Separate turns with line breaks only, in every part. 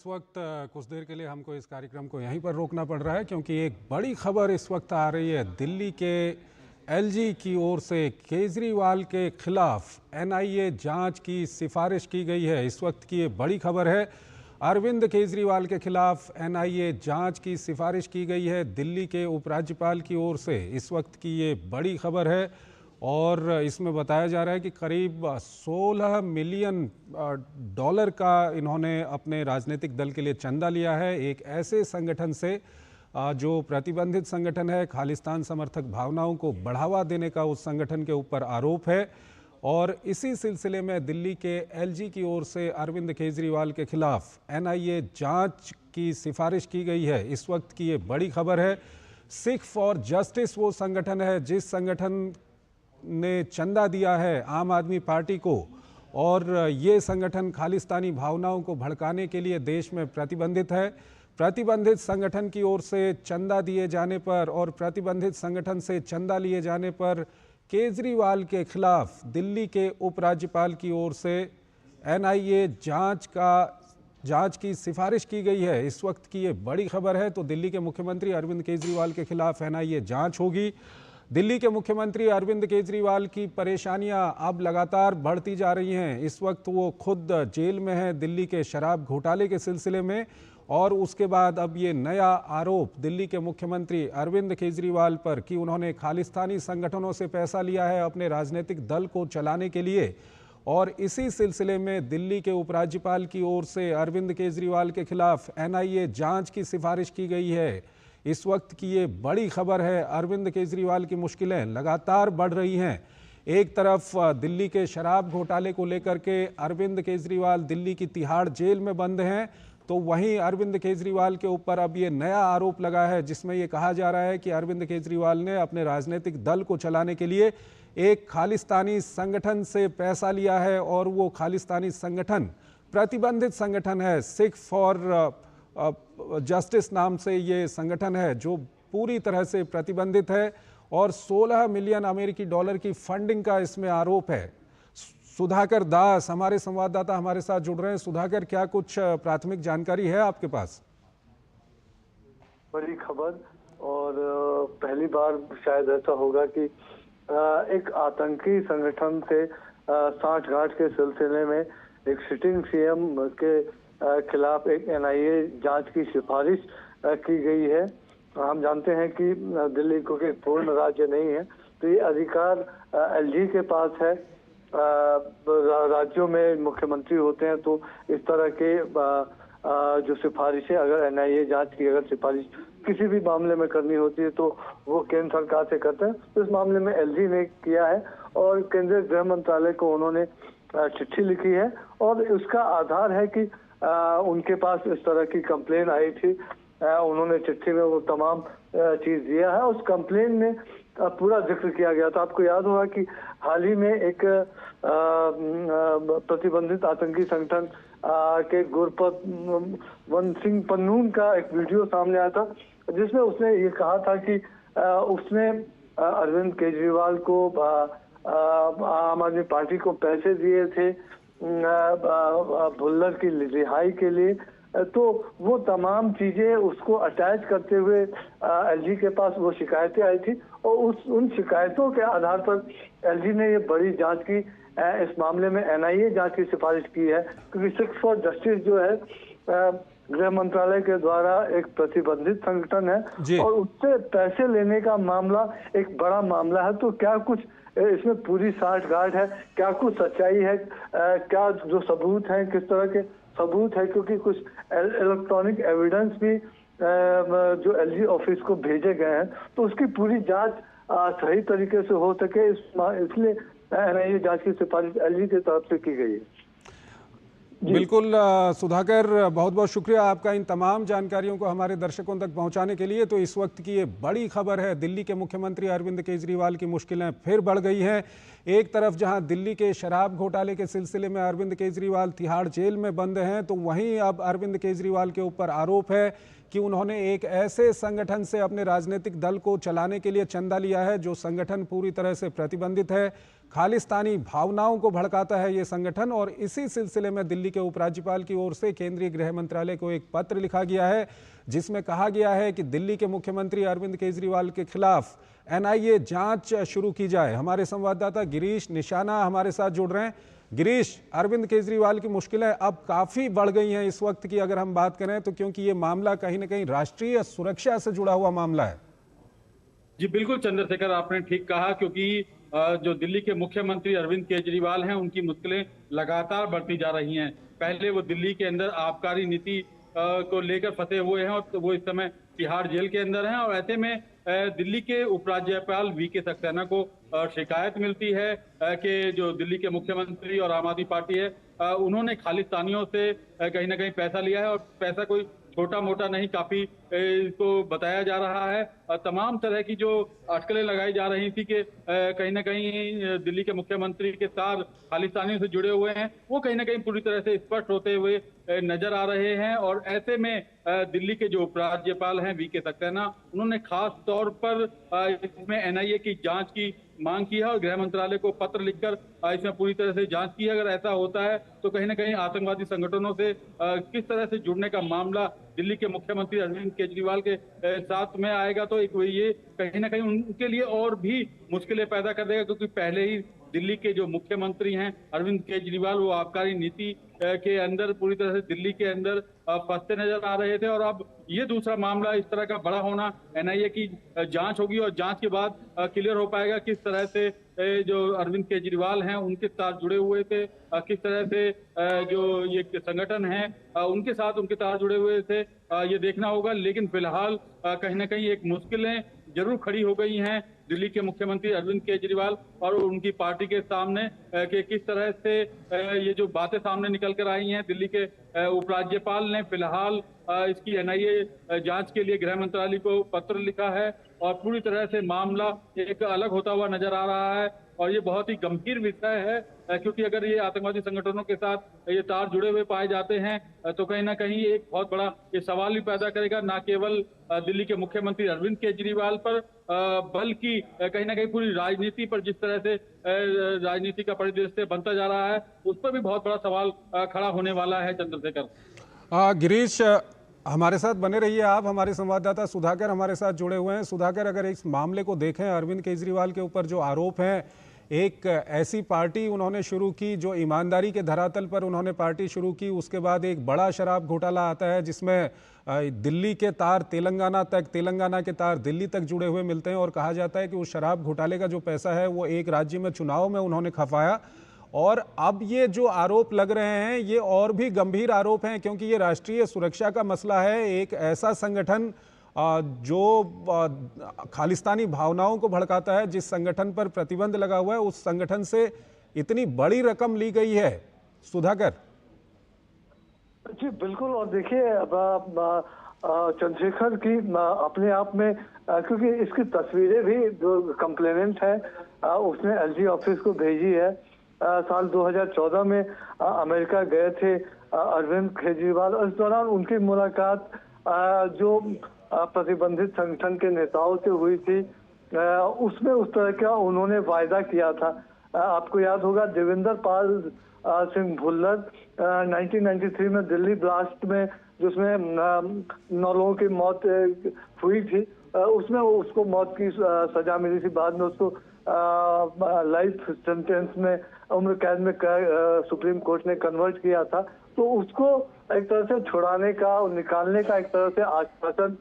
इस वक्त कुछ देर के लिए हमको इस कार्यक्रम को यहीं पर रोकना पड़ रहा है क्योंकि एक बड़ी खबर इस वक्त आ रही है। दिल्ली के एलजी की ओर से केजरीवाल के खिलाफ एनआईए जांच की सिफारिश की गई है। इस वक्त की ये बड़ी खबर है। अरविंद केजरीवाल के खिलाफ एनआईए जांच की सिफारिश की गई है दिल्ली के उपराज्यपाल की ओर से। इस वक्त की ये बड़ी खबर है और इसमें बताया जा रहा है कि करीब 16 मिलियन डॉलर का इन्होंने अपने राजनीतिक दल के लिए चंदा लिया है एक ऐसे संगठन से जो प्रतिबंधित संगठन है। खालिस्तान समर्थक भावनाओं को बढ़ावा देने का उस संगठन के ऊपर आरोप है और इसी सिलसिले में दिल्ली के एलजी की ओर से अरविंद केजरीवाल के खिलाफ एनआईए जांच की सिफारिश की गई है। इस वक्त की ये बड़ी खबर है। सिख फॉर जस्टिस वो संगठन है जिस संगठन ने चंदा दिया है आम आदमी पार्टी को और ये संगठन खालिस्तानी भावनाओं को भड़काने के लिए देश में प्रतिबंधित है। प्रतिबंधित संगठन की ओर से चंदा दिए जाने पर और प्रतिबंधित संगठन से चंदा लिए जाने पर केजरीवाल के खिलाफ दिल्ली के उपराज्यपाल की ओर से एनआईए जांच की सिफारिश की गई है। इस वक्त की ये बड़ी खबर है। तो दिल्ली के मुख्यमंत्री अरविंद केजरीवाल के खिलाफ एनआईए जांच होगी। दिल्ली के मुख्यमंत्री अरविंद केजरीवाल की परेशानियां अब लगातार बढ़ती जा रही हैं। इस वक्त वो खुद जेल में हैं दिल्ली के शराब घोटाले के सिलसिले में और उसके बाद अब ये नया आरोप दिल्ली के मुख्यमंत्री अरविंद केजरीवाल पर कि उन्होंने खालिस्तानी संगठनों से पैसा लिया है अपने राजनीतिक दल को चलाने के लिए। और इसी सिलसिले में दिल्ली के उपराज्यपाल की ओर से अरविंद केजरीवाल के खिलाफ एनआईए जांच की सिफारिश की गई है। इस वक्त की ये बड़ी खबर है। अरविंद केजरीवाल की मुश्किलें लगातार बढ़ रही हैं। एक तरफ दिल्ली के शराब घोटाले को लेकर के अरविंद केजरीवाल दिल्ली की तिहाड़ जेल में बंद हैं, तो वहीं अरविंद केजरीवाल के ऊपर अब ये नया आरोप लगा है जिसमें ये कहा जा रहा है कि अरविंद केजरीवाल ने अपने राजनीतिक दल को चलाने के लिए एक खालिस्तानी संगठन से पैसा लिया है और वो खालिस्तानी संगठन प्रतिबंधित संगठन है। सिख फॉर जस्टिस नाम से ये संगठन है जो पूरी तरह से प्रतिबंधित है और 16 मिलियन अमेरिकी डॉलर की फंडिंग का इसमें आरोप है। सुधाकर दास हमारे संवाददाता हमारे साथ जुड़ रहे हैं। सुधाकर, क्या कुछ प्राथमिक जानकारी है आपके पास?
बड़ी खबर और पहली बार शायद ऐसा होगा कि एक आतंकी संगठन से सांठगांठ के सिलसिले में एक सिटिंग सीएम के खिलाफ एक एनआईए जांच की सिफारिश की गई है। हम जानते हैं कि दिल्ली को एक पूर्ण राज्य नहीं है तो ये अधिकार एलजी के पास है। राज्यों में मुख्यमंत्री होते हैं तो इस तरह के जो सिफारिशें अगर एनआईए जांच की अगर सिफारिश किसी भी मामले में करनी होती है तो वो केंद्र सरकार से करते हैं। तो इस मामले में एलजी ने किया है और केंद्रीय गृह मंत्रालय को उन्होंने चिट्ठी लिखी है और उसका आधार है कि उनके पास इस तरह की कंप्लेन आई थी। उन्होंने चिट्ठी में वो तमाम चीज दिया है। उस कंप्लेन में पूरा जिक्र किया गया था। आपको याद होगा कि हाल ही में एक प्रतिबंधित आतंकी संगठन के गुरपतवंत सिंह पन्नून का एक वीडियो सामने आया था जिसमें उसने ये कहा था कि उसने अरविंद केजरीवाल को आम आदमी पार्टी को पैसे दिए थे भुल्लर की रिहाई के लिए। तो वो तमाम चीजें उसको अटैच करते हुए एलजी के पास वो शिकायतें आई थी और उन शिकायतों के आधार पर एलजी ने ये बड़ी जांच की इस मामले में एनआईए जांच की सिफारिश की है क्योंकि सिख फॉर जस्टिस जो है गृह मंत्रालय के द्वारा एक प्रतिबंधित संगठन है और उससे पैसे लेने का मामला एक बड़ा मामला है। तो क्या कुछ इसमें पूरी सांठगांठ है, क्या कुछ सच्चाई है, क्या जो सबूत है किस तरह के सबूत है, क्योंकि कुछ इलेक्ट्रॉनिक एविडेंस भी जो एलजी ऑफिस को भेजे गए हैं तो उसकी पूरी जांच सही तरीके से हो सके इसलिए एनआईए जांच की सिफारिश एलजी की तरफ से की गई है।
बिल्कुल सुधाकर, बहुत बहुत शुक्रिया आपका इन तमाम जानकारियों को हमारे दर्शकों तक पहुंचाने के लिए। तो इस वक्त की ये बड़ी खबर है। दिल्ली के मुख्यमंत्री अरविंद केजरीवाल की मुश्किलें फिर बढ़ गई हैं। एक तरफ जहां दिल्ली के शराब घोटाले के सिलसिले में अरविंद केजरीवाल तिहाड़ जेल में बंद हैं, तो वहीं अब अरविंद केजरीवाल के ऊपर आरोप है कि उन्होंने एक ऐसे संगठन से अपने राजनीतिक दल को चलाने के लिए चंदा लिया है जो संगठन पूरी तरह से प्रतिबंधित है। खालिस्तानी भावनाओं को भड़काता है ये संगठन। और इसी सिलसिले में दिल्ली के उपराज्यपाल की ओर से केंद्रीय गृह मंत्रालय को एक पत्र लिखा गया है, जिसमें कहा गया है कि दिल्ली के मुख्यमंत्री अरविंद केजरीवाल के खिलाफ एनआईए जांच शुरू की जाए। हमारे संवाददाता गिरीश निशाना हमारे साथ जुड़ रहे हैं। गिरीश, अरविंद केजरीवाल की मुश्किलें अब काफी बढ़ गई हैं इस वक्त की अगर हम बात करें तो, क्योंकि ये मामला कहीं ना कहीं राष्ट्रीय सुरक्षा से जुड़ा हुआ मामला है।
जी बिल्कुल चंद्रशेखर, आपने ठीक कहा, क्योंकि जो दिल्ली के मुख्यमंत्री अरविंद केजरीवाल हैं उनकी मुश्किलें लगातार बढ़ती जा रही हैं। पहले वो दिल्ली के अंदर आबकारी नीति को लेकर फंसे हुए हैं और वो इस समय तिहाड़ जेल के अंदर हैं। और ऐसे में दिल्ली के उपराज्यपाल वीके सक्सेना को शिकायत मिलती है कि जो दिल्ली के मुख्यमंत्री और आम आदमी पार्टी है उन्होंने खालिस्तानियों से कहीं ना कहीं पैसा लिया है, और पैसा कोई छोटा मोटा नहीं, काफी इसको बताया जा रहा है। तमाम तरह की जो अटकलें लगाई जा रही थी कि कहीं ना कहीं दिल्ली के मुख्यमंत्री के तार खालिस्तानियों से जुड़े हुए हैं, वो कहीं ना कहीं पूरी तरह से स्पष्ट होते हुए नजर आ रहे हैं। और ऐसे में दिल्ली के जो उपराज्यपाल हैं वीके सक्सेना, उन्होंने खास तौर पर इसमें एनआईए की जांच की मांग की है और गृह मंत्रालय को पत्र लिखकर इसमें पूरी तरह से जांच की है। अगर ऐसा होता है तो कहीं ना कहीं आतंकवादी संगठनों से किस तरह से जुड़ने का मामला दिल्ली के मुख्यमंत्री अरविंद केजरीवाल के साथ में आएगा, तो एक ये कहीं ना कहीं उनके लिए और भी मुश्किलें पैदा कर देगा, क्योंकि पहले ही दिल्ली के जो मुख्यमंत्री हैं अरविंद केजरीवाल, वो आबकारी नीति के अंदर पूरी तरह से दिल्ली के अंदर फंसते नजर आ रहे थे। और अब ये दूसरा मामला इस तरह का बड़ा होना, एनआईए की जांच होगी और जांच के बाद क्लियर हो पाएगा किस तरह से जो अरविंद केजरीवाल हैं उनके साथ जुड़े हुए थे, किस तरह से जो ये संगठन है उनके साथ उनके साथ जुड़े हुए थे, ये देखना होगा। लेकिन फिलहाल कहीं ना कहीं एक मुश्किलें जरूर खड़ी हो गई हैं दिल्ली के मुख्यमंत्री अरविंद केजरीवाल और उनकी पार्टी के सामने कि किस तरह से ये जो बातें सामने निकल कर आई हैं। दिल्ली के उपराज्यपाल ने फिलहाल इसकी एनआईए जांच के लिए गृह मंत्रालय को पत्र लिखा है और पूरी तरह से मामला एक अलग होता हुआ नजर आ रहा है। और ये बहुत ही गंभीर विषय है, क्योंकि अगर ये आतंकवादी संगठनों के साथ ये तार जुड़े हुए पाए जाते हैं तो कहीं ना कहीं एक बहुत बड़ा ये सवाल भी पैदा करेगा, न केवल दिल्ली के मुख्यमंत्री अरविंद केजरीवाल पर बल्कि कहीं ना कहीं पूरी राजनीति पर, जिस तरह से राजनीति का परिदृश्य बनता जा रहा है उस पर भी बहुत बड़ा सवाल खड़ा होने वाला है। चंद्रशेखर,
गिरीश हमारे साथ बने रहिए आप। हमारे संवाददाता सुधाकर हमारे साथ जुड़े हुए हैं। सुधाकर, अगर इस मामले को देखें, अरविंद केजरीवाल के ऊपर जो आरोप हैं, एक ऐसी पार्टी उन्होंने शुरू की जो ईमानदारी के धरातल पर उन्होंने पार्टी शुरू की, उसके बाद एक बड़ा शराब घोटाला आता है जिसमें दिल्ली के तार तेलंगाना के तार दिल्ली तक जुड़े हुए मिलते हैं और कहा जाता है कि उस शराब घोटाले का जो पैसा है वो एक राज्य में चुनाव में उन्होंने खपाया। और अब ये जो आरोप लग रहे हैं ये और भी गंभीर आरोप हैं, क्योंकि ये राष्ट्रीय सुरक्षा का मसला है। एक ऐसा संगठन जो खालिस्तानी भावनाओं को भड़काता है, जिस संगठन पर प्रतिबंध लगा हुआ है, उस संगठन से इतनी बड़ी रकम ली गई है। सुधाकर
जी बिल्कुल। और देखिए चंद्रशेखर की अपने आप में, क्योंकि इसकी तस्वीरें भी जो कंप्लेनेंट है उसने एलजी ऑफिस को भेजी है। साल 2014 में अमेरिका गए थे अरविंद केजरीवाल। इस दौरान उनकी मुलाकात जो प्रतिबंधित संगठन के नेताओं से हुई थी, उसमें उस तरह का उन्होंने वायदा किया था। आपको याद होगा देवेंद्र पाल सिंह भुल्लर 1993 में दिल्ली ब्लास्ट में जिसमें 9 लोगों की मौत हुई थी, उसमें उसको मौत की सजा मिली थी। बाद में उसको लाइफ सेंटेंस में, उम्र कैद में सुप्रीम कोर्ट ने कन्वर्ट किया था। तो उसको एक तरह से छुड़ाने का और निकालने का एक तरह से आश्वासन,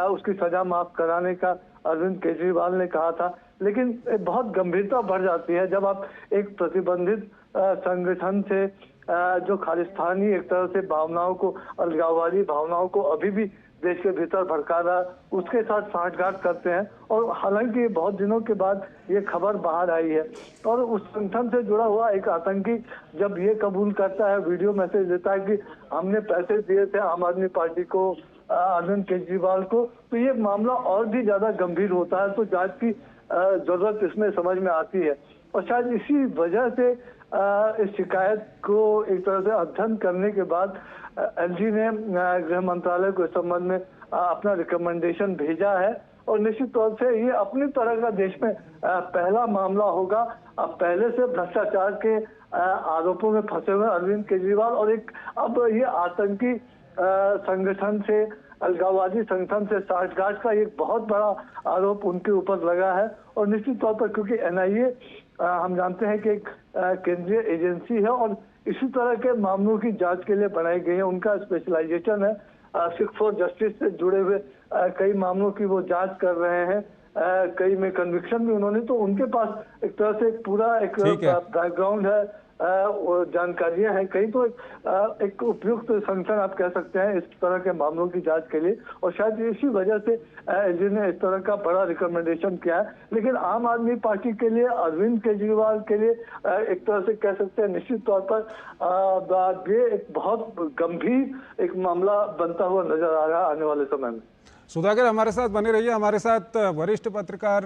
उसकी सजा माफ कराने का अरविंद केजरीवाल ने कहा था। लेकिन बहुत गंभीरता बढ़ जाती है जब आप एक प्रतिबंधित संगठन से जो खालिस्तानी एक तरह से भावनाओं को, अलगाववादी भावनाओं को अभी भी देश के भीतर भड़का रहा, उसके साथ सांठगांठ करते हैं। और हालांकि बहुत दिनों के बाद ये खबर बाहर आई है और उस संगठन से जुड़ा हुआ एक आतंकी जब ये कबूल करता है, वीडियो मैसेज देता है कि हमने पैसे दिए थे आम आदमी पार्टी को, अरविंद केजरीवाल को, तो ये मामला और भी ज्यादा गंभीर होता है। तो जांच की जरूरत इसमें समझ में आती है। और शायद इसी वजह से इस शिकायत को एक तरह से अध्ययन करने के बाद एलजी ने गृह मंत्रालय को इस संबंध में अपना रिकमेंडेशन भेजा है। और निश्चित तौर से ये अपनी तरह का देश में पहला मामला होगा अब पहले से भ्रष्टाचार के आरोपों में फंसे हुए अरविंद केजरीवाल और एक अब ये आतंकी संगठन से, अलगाववादी संगठन से साठगांठ का एक बहुत बड़ा आरोप उनके ऊपर लगा है। और निश्चित तौर पर क्योंकि एनआईए हम जानते हैं कि एक केंद्रीय एजेंसी है और इसी तरह के मामलों की जांच के लिए बनाई गई है, उनका स्पेशलाइजेशन है। सिख फॉर जस्टिस से जुड़े हुए कई मामलों की वो जांच कर रहे हैं, कई में कन्विक्शन भी उन्होंने, तो उनके पास एक तरह से एक पूरा एक बैकग्राउंड है, जानकारियां हैं कई, तो एक उपयुक्त संगठन आप कह सकते हैं इस तरह के मामलों की जांच के लिए। और शायद इसी वजह से एलजी ने इस तरह का बड़ा रिकमेंडेशन किया है। लेकिन आम आदमी पार्टी के लिए, अरविंद केजरीवाल के लिए एक तरह से कह सकते हैं निश्चित तौर पर ये एक बहुत गंभीर एक मामला बनता हुआ नजर आ रहा है आने वाले समय में।
सुधाकर हमारे साथ बने रहिए, हमारे साथ वरिष्ठ पत्रकार